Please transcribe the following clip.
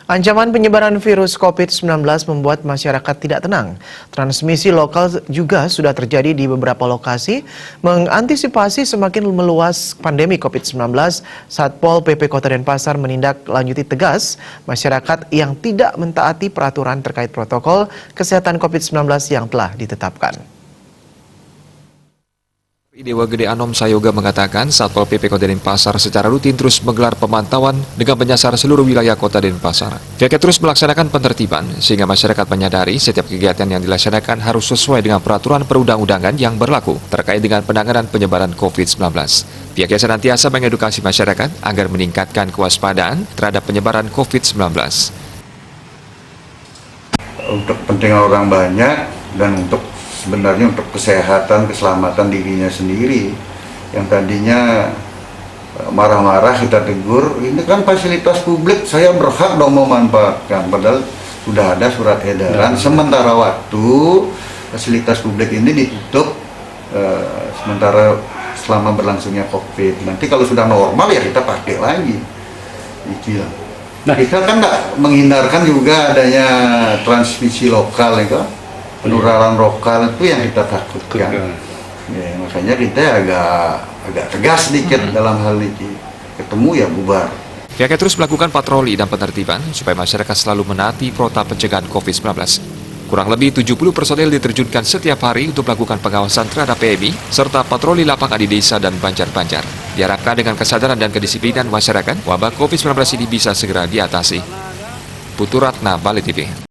Ancaman penyebaran virus COVID-19 membuat masyarakat tidak tenang. Transmisi lokal juga sudah terjadi di beberapa lokasi. Mengantisipasi semakin meluas pandemi COVID-19, Satpol PP Kota Denpasar menindaklanjuti tegas masyarakat yang tidak mentaati peraturan terkait protokol kesehatan COVID-19 yang telah ditetapkan. Dewa Gede Anom Sayoga mengatakan Satpol PP Kota Denpasar secara rutin terus menggelar pemantauan dengan menyasar seluruh wilayah Kota Denpasar. Pihaknya terus melaksanakan penertiban sehingga masyarakat menyadari setiap kegiatan yang dilaksanakan harus sesuai dengan peraturan perundang-undangan yang berlaku terkait dengan penanganan penyebaran COVID-19. Pihaknya senantiasa mengedukasi masyarakat agar meningkatkan kewaspadaan terhadap penyebaran COVID-19. Untuk kepentingan orang banyak dan sebenarnya untuk kesehatan, keselamatan dirinya sendiri. Yang tadinya marah-marah kita tegur, ini kan fasilitas publik, saya berhak dong memanfaatkan. Padahal sudah ada surat edaran, sementara waktu fasilitas publik ini ditutup sementara selama berlangsungnya COVID. Nanti kalau sudah normal ya kita pakai lagi. Gitu. Nah, kita kan nggak menghindarkan juga adanya transmisi lokal, ya kan? Penularan lokal itu yang kita takutkan. Ya, makanya kita agak tegas sedikit dalam hal ini. Ketemu ya bubar. Pihaknya terus melakukan patroli dan penertiban supaya masyarakat selalu menaati protokol pencegahan COVID-19. Kurang lebih 70 personel diterjunkan setiap hari untuk melakukan pengawasan terhadap PMI serta patroli lapangan di desa dan banjar-banjar. Diharapkan dengan kesadaran dan kedisiplinan masyarakat, wabah COVID-19 ini bisa segera diatasi. Putu Ratna, Bali TV.